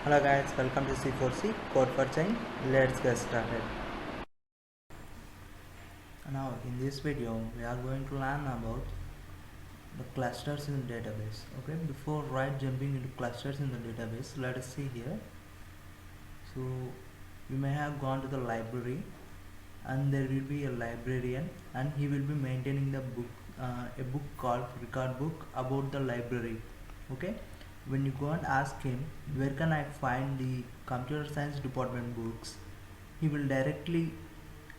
Hello guys, welcome to C4C Code for Change. Let's get started. Now in this video we are going to learn about the clusters in the database. Okay, before jumping into clusters in the database, let us see here. So you may have gone to the library and there will be a librarian and he will be maintaining the book, a book called record book about the library. Okay, when you go and ask him where can I find the computer science department books, he will directly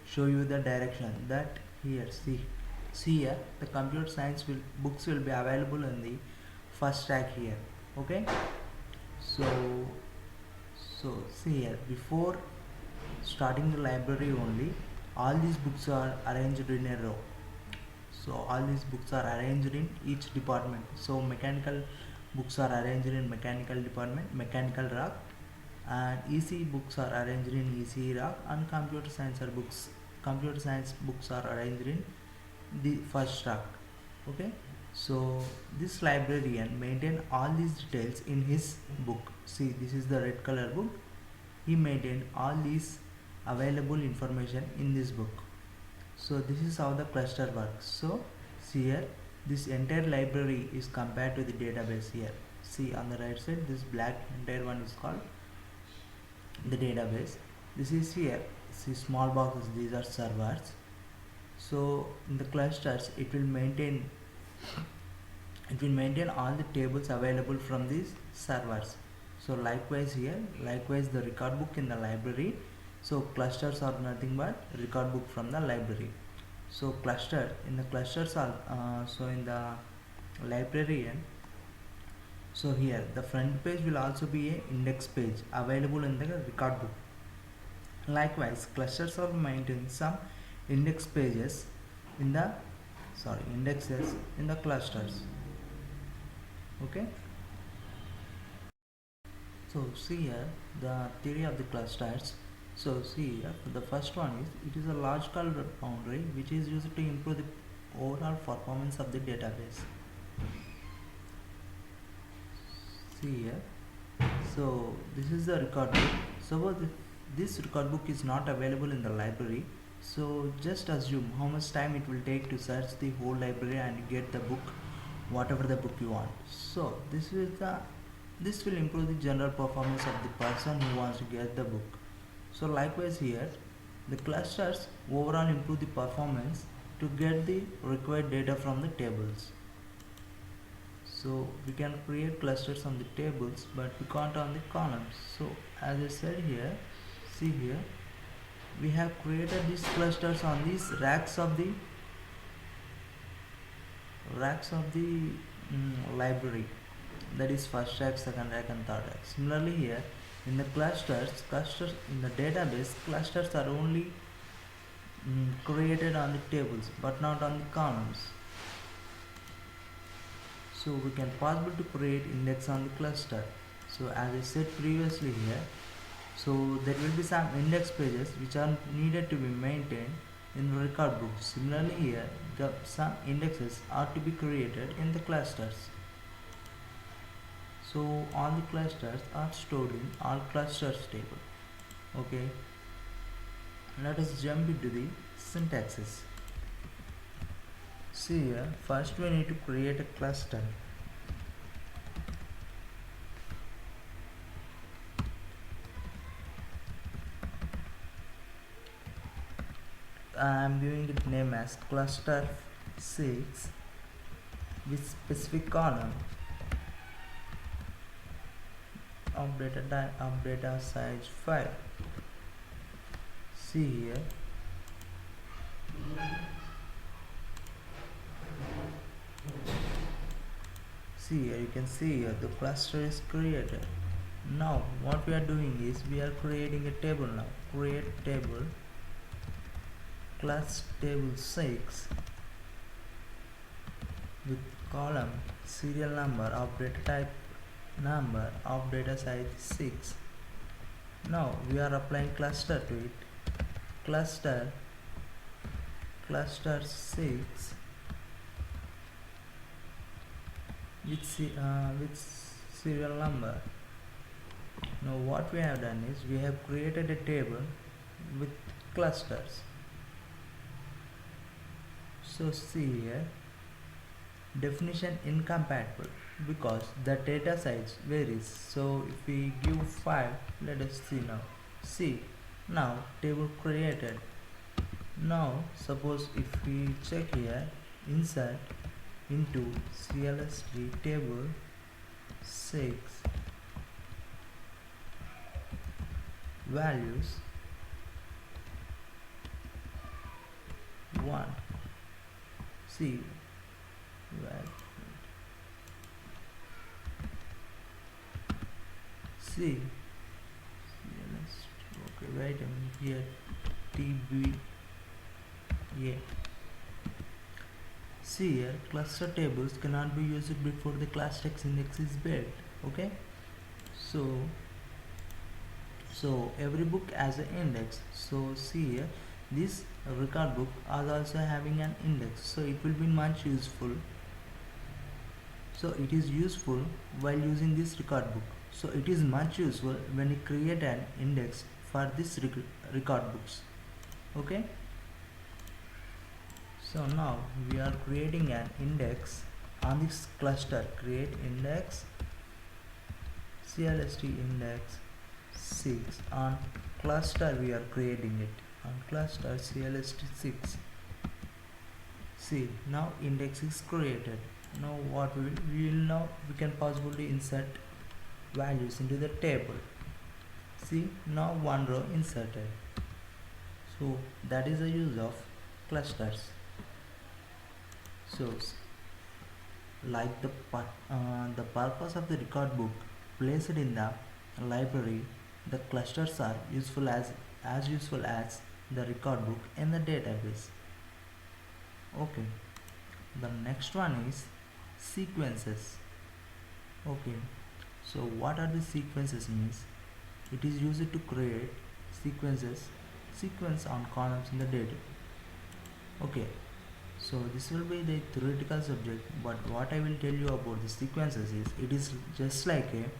show you the direction that here see here the computer science books will be available in the first rack here. Okay, so see here, before starting the library only, all these books are arranged in a row. So all these books are arranged in each department. So mechanical books are arranged in mechanical department, mechanical rack, and EC books are arranged in EC rack, and computer science books are arranged in the first rack. Okay, so this librarian maintain all these details in his book. See, this is the red color book. He maintained all these available information in this book. So this is how the cluster works. So see here, this entire library is compared to the database here. See on the right side, this black entire one is called the database. This is here, see small boxes, these are servers. So in the clusters it will maintain all the tables available from these servers. So likewise here, likewise the record book in the library. So clusters are nothing but record book from the library. So in the librarian, so here the front page will also be a index page available in the record book. Likewise, clusters are maintain some index pages in the indexes in the clusters. Okay, so see here the theory of the clusters. So see here, the first one is it is a logical boundary which is used to improve the overall performance of the database. See here, so this is the record book. Suppose this record book is not available in the library, so just assume how much time it will take to search the whole library and get the book, whatever the book you want. So this will improve the general performance of the person who wants to get the book. So likewise here, the clusters overall improve the performance to get the required data from the tables. So we can create clusters on the tables, but we can't on the columns. So as I said here, see here, we have created these clusters on these racks of the library, that is first rack, second rack and third rack. Similarly here in the clusters in the database, clusters are only created on the tables but not on the columns. So we can possible to create index on the cluster. So as I said previously here, so there will be some index pages which are needed to be maintained in the record book. Similarly here, some indexes are to be created in the clusters. So all the clusters are stored in all clusters table. Okay, let us jump into the syntaxes. See here, first we need to create a cluster. I am giving it name as cluster 6 with specific column of data size 5. See here, you can see here the cluster is created. Now what we are doing is we are creating a table now. Create table, class table 6 with column serial number of data type number of data size 6. Now we are applying cluster to it. Cluster 6 with serial number Now what we have done is we have created a table with clusters. So see here, definition incompatible because the data size varies. So if we give 5, let us see now. See, now table created. Now suppose if we check here, insert into CLS3 table 6 values 1. See, well, see, okay, wait a minute here, TBA. See here, cluster tables cannot be used before the class text index is built. Okay, so every book has an index. So see here, this record book is also having an index, so it will be much useful. So it is useful while using this record book. So it is much useful when you create an index for this record books. Okay, so now we are creating an index on this cluster. Create index CLST index 6 on cluster. We are creating it on cluster CLST 6. See, now index is created. Now what we will now we can possibly insert values into the table. See, now one row inserted. So that is the use of clusters. So like the purpose of the record book placed in the library, the clusters are useful as useful as the record book in the database. Okay, the next one is sequences. Okay, so what are the sequences means? It is used to create sequence on columns in the data. Okay, so this will be the theoretical subject, but what I will tell you about the sequences is it is just like a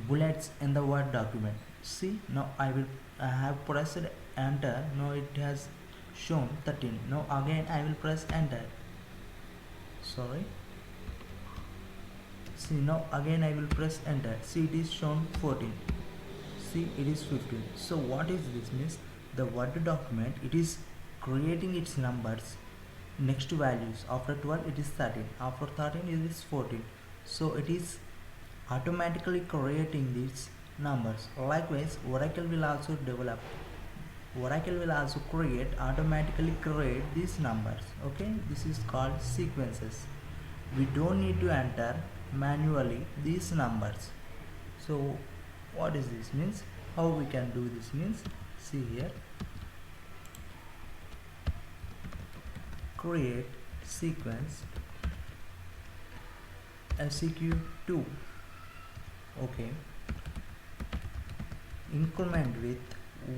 bullets in the Word document. See, now I have pressed enter. Now it has shown 13. Now again I will press enter. Sorry. See, now again I will press enter. See, it is shown 14. See, it is 15. So what is this means? The Word document, it is creating its numbers next to values. After 12 it is 13. After 13 it is 14. So it is automatically creating these numbers. Likewise, Oracle will also automatically create these numbers. Okay, this is called sequences. We don't need to enter manually these numbers. So what is this means? How we can do this means? See here, create sequence seq2. Okay, increment with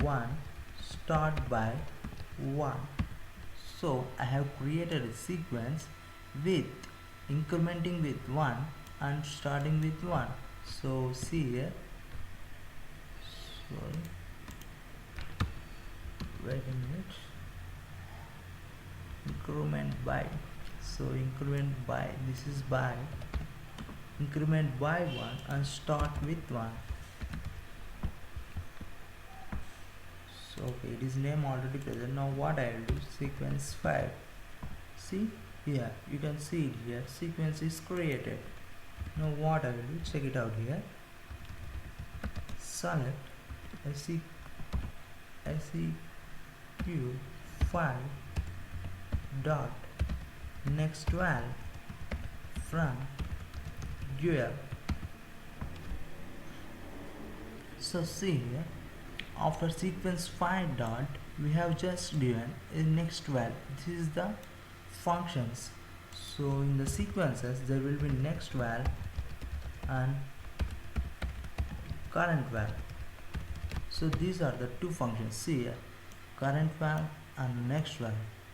1, start by 1. So I have created a sequence with incrementing with 1 and starting with 1. So see here, sorry, wait a minute, increment by, so increment by, this is by, increment by 1 and start with 1. So okay, it is name already present. Now what I will do, sequence 5. See here, you can see it here, sequence is created. Now what I will do, check it out here, select seq5 dot next val from GUI. So see here, after sequence 5 dot we have just given a next val. This is the functions. So in the sequences there will be next val and current val. So these are the two functions. See here, current val and next val.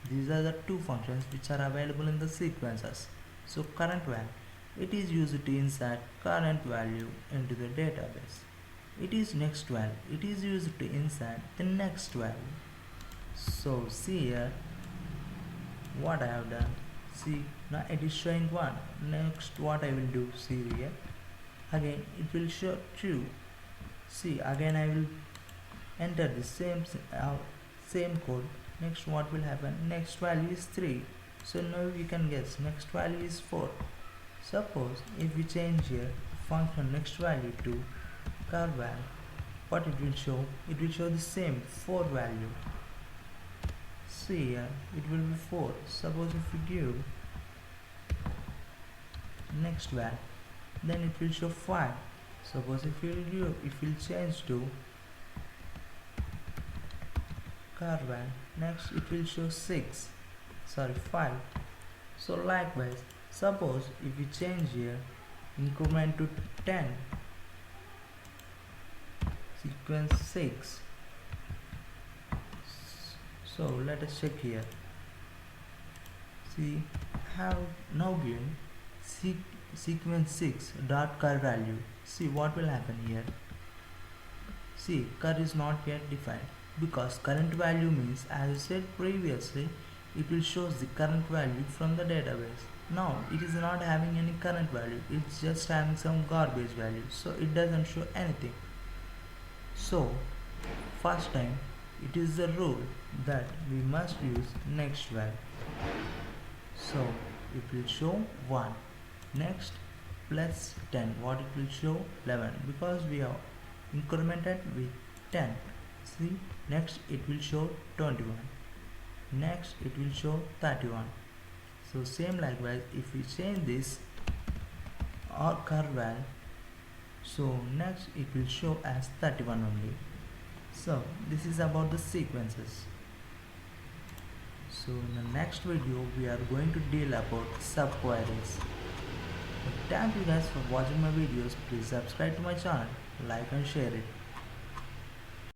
These are the two functions which are available in the sequences. So current val, It is used to insert current value into the database. It is next value. It is used to insert the next value. So see here what I have done. See, now it is showing 1. Next what I will do, see here, again it will show 2. See, again I will enter the same code. Next what will happen, next value is 3. So now you can guess next value is 4. Suppose if we change here function next value to curval, what it will show, it will show the same 4 value. See here, it will be 4. Suppose if we give next value, then it will show 5. Suppose if we'll change to curval, next it will show 5. So likewise, suppose if we change here increment to 10, sequence 6. So let us check here. See, have now given sequence 6 dot cur value. See what will happen here. See, cur is not yet defined because current value means, as I said previously, it will show the current value from the database. Now it is not having any current value, it's just having some garbage value, so it doesn't show anything. So first time it is the rule that we must use next value. So it will show 1. Next plus 10, what it will show 11 because we have incremented with 10. See, next it will show 21. Next it will show 31. So same likewise, if we change this or curval, so next it will show as 31 only. So this is about the sequences. So in the next video we are going to deal about subqueries. Thank you guys for watching my videos. Please subscribe to my channel, like and share it.